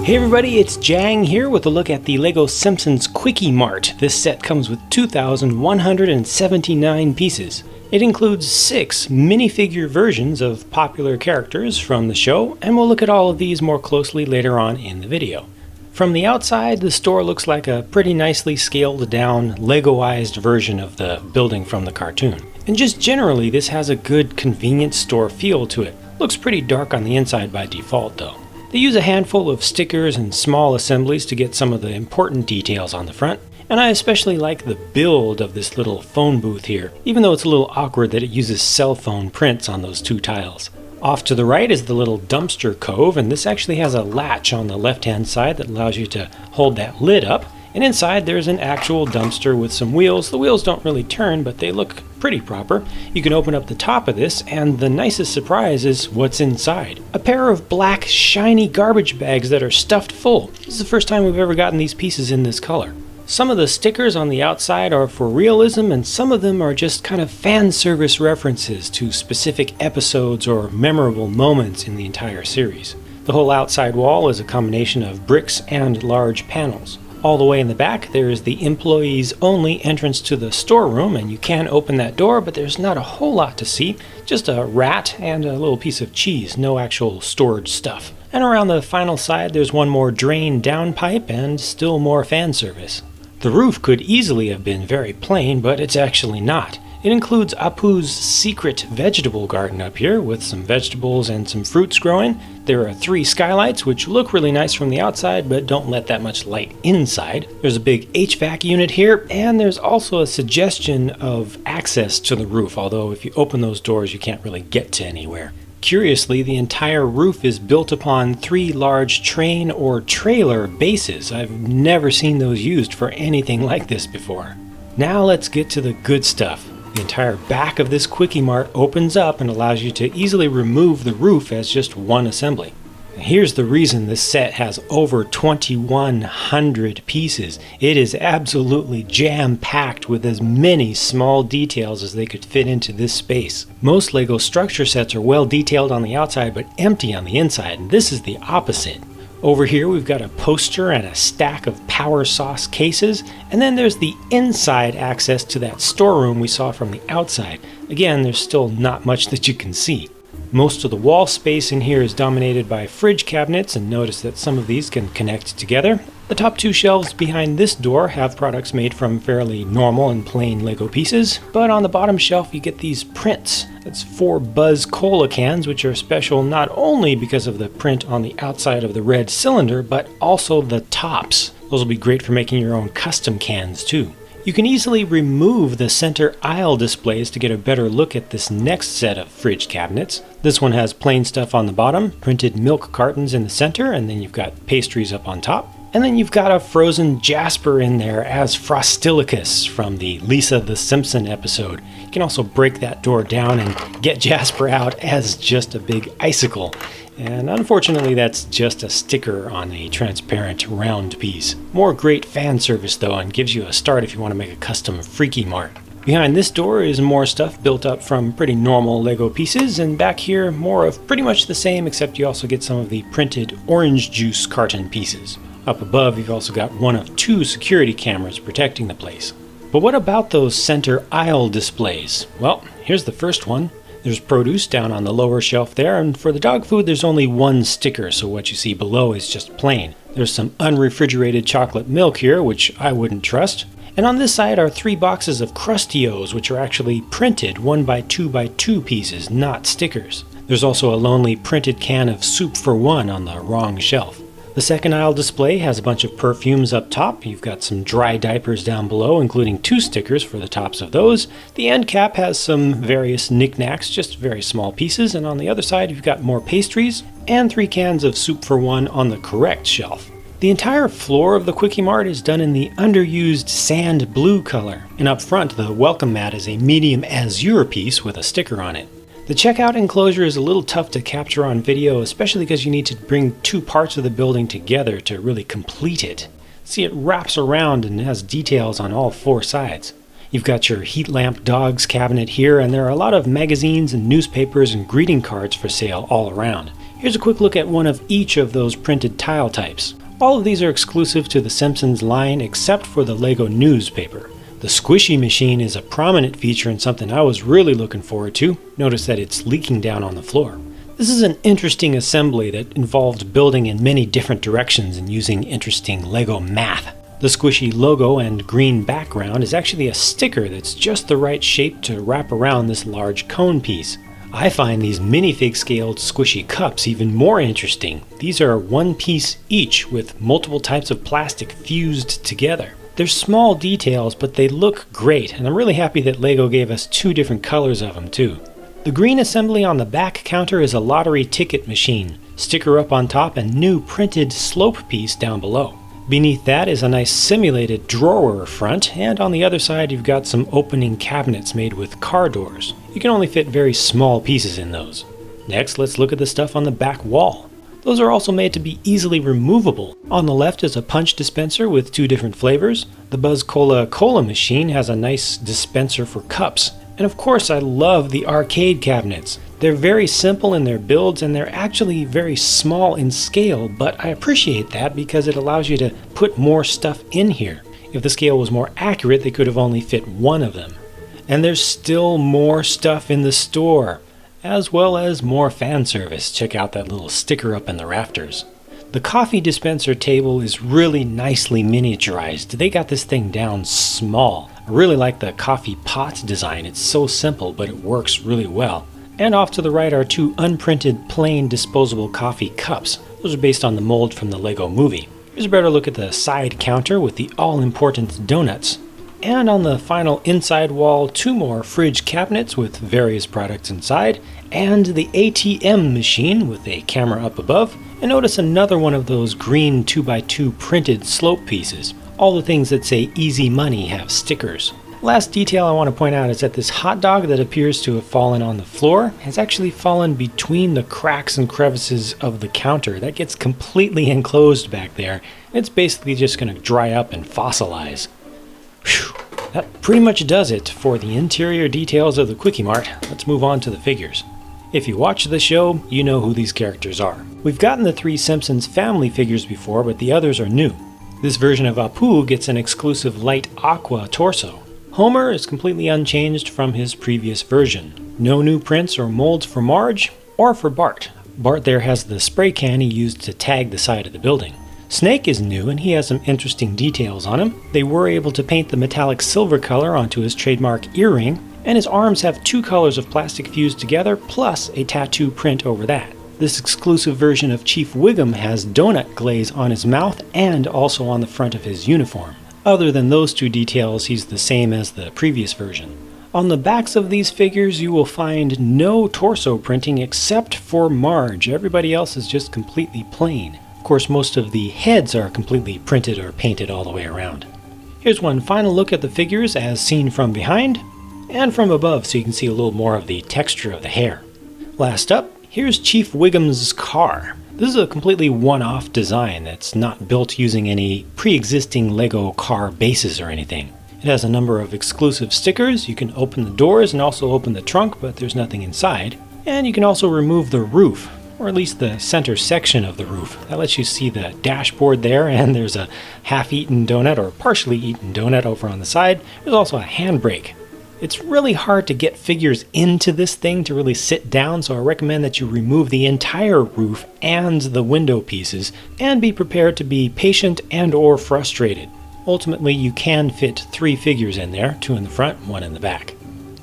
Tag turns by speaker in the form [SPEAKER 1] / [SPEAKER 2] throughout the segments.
[SPEAKER 1] Hey everybody, it's Jang here with a look at the LEGO Simpsons KWIK-E-MART. This set comes with 2,179 pieces. It includes 6 minifigure versions of popular characters from the show, and we'll look at all of these more closely later on in the video. From the outside, the store looks like a pretty nicely scaled down, Legoized version of the building from the cartoon. And just generally, this has a good convenience store feel to it. Looks pretty dark on the inside by default though. They use a handful of stickers and small assemblies to get some of the important details on the front, and I especially like the build of this little phone booth here, even though it's a little awkward that it uses cell phone prints on those 2 tiles. Off to the right is the little dumpster cove, and this actually has a latch on the left-hand side that allows you to hold that lid up, and inside there's an actual dumpster with some wheels. The wheels don't really turn, but they look pretty proper. You can open up the top of this, and the nicest surprise is what's inside. A pair of black, shiny garbage bags that are stuffed full. This is the first time we've ever gotten these pieces in this color. Some of the stickers on the outside are for realism, and some of them are just kind of fan service references to specific episodes or memorable moments in the entire series. The whole outside wall is a combination of bricks and large panels. All the way in the back, there is the employees only entrance to the storeroom, and you can open that door, but there's not a whole lot to see. Just a rat and a little piece of cheese, no actual storage stuff. And around the final side, there's one more drain downpipe and still more fan service. The roof could easily have been very plain, but it's actually not. It includes Apu's secret vegetable garden up here with some vegetables and some fruits growing. There are 3 skylights which look really nice from the outside but don't let that much light inside. There's a big HVAC unit here, and there's also a suggestion of access to the roof, although if you open those doors you can't really get to anywhere. Curiously, the entire roof is built upon 3 large train or trailer bases. I've never seen those used for anything like this before. Now let's get to the good stuff. The entire back of this KWIK-E-MART opens up and allows you to easily remove the roof as just one assembly. Here's the reason this set has over 2,100 pieces. It is absolutely jam-packed with as many small details as they could fit into this space. Most LEGO structure sets are well detailed on the outside but empty on the inside, and this is the opposite. Over here we've got a poster and a stack of power sauce cases, and then there's the inside access to that storeroom we saw from the outside. Again, there's still not much that you can see. Most of the wall space in here is dominated by fridge cabinets, and notice that some of these can connect together. The top 2 shelves behind this door have products made from fairly normal and plain LEGO pieces, but on the bottom shelf you get these prints. That's 4 Buzz Cola cans, which are special not only because of the print on the outside of the red cylinder, but also the tops. Those will be great for making your own custom cans too. You can easily remove the center aisle displays to get a better look at this next set of fridge cabinets. This one has plain stuff on the bottom, printed milk cartons in the center, and then you've got pastries up on top. And then you've got a frozen Jasper in there as Frostilicus from the Lisa the Simpson episode. You can also break that door down and get Jasper out as just a big icicle. And unfortunately that's just a sticker on a transparent round piece. More great fan service though, and gives you a start if you want to make a custom KWIK-E-MART. Behind this door is more stuff built up from pretty normal LEGO pieces, and back here more of pretty much the same, except you also get some of the printed orange juice carton pieces. Up above you've also got one of 2 security cameras protecting the place. But what about those center aisle displays? Well, here's the first one. There's produce down on the lower shelf there, and for the dog food there's only 1 sticker, so what you see below is just plain. There's some unrefrigerated chocolate milk here, which I wouldn't trust. And on this side are 3 boxes of Crustios, which are actually printed 1x2x2 pieces, not stickers. There's also a lonely printed can of Soup for One on the wrong shelf. The second aisle display has a bunch of perfumes up top. You've got some dry diapers down below, including 2 stickers for the tops of those. The end cap has some various knickknacks, just very small pieces, and on the other side you've got more pastries and 3 cans of Soup for One on the correct shelf. The entire floor of the KWIK-E-MART is done in the underused sand blue color, and up front the welcome mat is a medium azure piece with a sticker on it. The checkout enclosure is a little tough to capture on video, especially because you need to bring 2 parts of the building together to really complete it. See, it wraps around and has details on all 4 sides. You've got your heat lamp dogs cabinet here, and there are a lot of magazines and newspapers and greeting cards for sale all around. Here's a quick look at one of each of those printed tile types. All of these are exclusive to the Simpsons line except for the Lego newspaper. The squishy machine is a prominent feature and something I was really looking forward to. Notice that it's leaking down on the floor. This is an interesting assembly that involved building in many different directions and using interesting Lego math. The squishy logo and green background is actually a sticker that's just the right shape to wrap around this large cone piece. I find these minifig scaled squishy cups even more interesting. These are one piece each with multiple types of plastic fused together. They're small details, but they look great, and I'm really happy that Lego gave us two different colors of them too. The green assembly on the back counter is a lottery ticket machine, sticker up on top and new printed slope piece down below. Beneath that is a nice simulated drawer front, and on the other side you've got some opening cabinets made with car doors. You can only fit very small pieces in those. Next, let's look at the stuff on the back wall. Those are also made to be easily removable. On the left is a punch dispenser with two different flavors. The Buzz Cola Cola machine has a nice dispenser for cups. And of course I love the arcade cabinets. They're very simple in their builds and they're actually very small in scale, but I appreciate that because it allows you to put more stuff in here. If the scale was more accurate, they could have only fit one of them. And there's still more stuff in the store, as well as more fan service. Check out that little sticker up in the rafters. The coffee dispenser table is really nicely miniaturized. They got this thing down small. I really like the coffee pot design. It's so simple, but it works really well. And off to the right are two unprinted plain disposable coffee cups. Those are based on the mold from the Lego movie. Here's a better look at the side counter with the all-important donuts. And on the final inside wall, two more fridge cabinets with various products inside, and the ATM machine with a camera up above. And notice another one of those green 2x2 printed slope pieces. All the things that say easy money have stickers. Last detail I want to point out is that this hot dog that appears to have fallen on the floor has actually fallen between the cracks and crevices of the counter. That gets completely enclosed back there. It's basically just going to dry up and fossilize. Whew. That pretty much does it for the interior details of the KWIK-E-MART. Let's move on to the figures. If you watch the show, you know who these characters are. We've gotten the three Simpsons family figures before, but the others are new. This version of Apu gets an exclusive light aqua torso. Homer is completely unchanged from his previous version. No new prints or molds for Marge or for Bart. Bart there has the spray can he used to tag the side of the building. Snake is new and he has some interesting details on him. They were able to paint the metallic silver color onto his trademark earring, and his arms have two colors of plastic fused together plus a tattoo print over that. This exclusive version of Chief Wiggum has donut glaze on his mouth and also on the front of his uniform. Other than those two details, he's the same as the previous version. On the backs of these figures, you will find no torso printing except for Marge. Everybody else is just completely plain. Of course, most of the heads are completely printed or painted all the way around. Here's one final look at the figures as seen from behind and from above so you can see a little more of the texture of the hair. Last up, here's Chief Wiggum's car. This is a completely one-off design that's not built using any pre-existing Lego car bases or anything. It has a number of exclusive stickers. You can open the doors and also open the trunk, but there's nothing inside. And you can also remove the roof, or at least the center section of the roof. That lets you see the dashboard there, and there's a half-eaten donut or partially eaten donut over on the side. There's also a handbrake. It's really hard to get figures into this thing to really sit down, so I recommend that you remove the entire roof and the window pieces, and be prepared to be patient and or frustrated. Ultimately, you can fit 3 figures in there, 2 in the front, 1 in the back.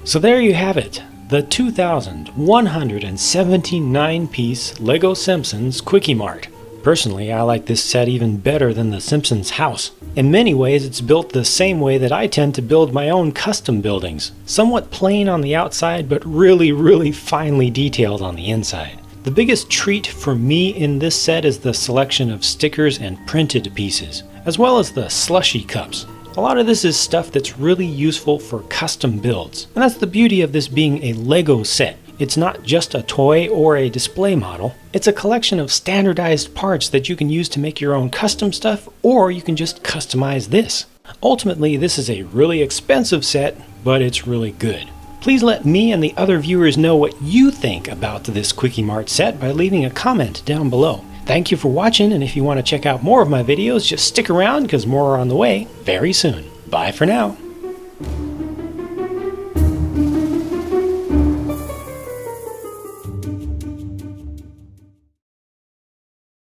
[SPEAKER 1] So there you have it, the 2,179-piece Lego Simpsons KWIK-E-MART. Personally, I like this set even better than the Simpsons house. In many ways, it's built the same way that I tend to build my own custom buildings. Somewhat plain on the outside, but really finely detailed on the inside. The biggest treat for me in this set is the selection of stickers and printed pieces, as well as the slushy cups. A lot of this is stuff that's really useful for custom builds, and that's the beauty of this being a Lego set. It's not just a toy or a display model. It's a collection of standardized parts that you can use to make your own custom stuff, or you can just customize this. Ultimately, this is a really expensive set, but it's really good. Please let me and the other viewers know what you think about this KWIK-E-MART set by leaving a comment down below. Thank you for watching, and if you want to check out more of my videos, just stick around because more are on the way very soon. Bye for now.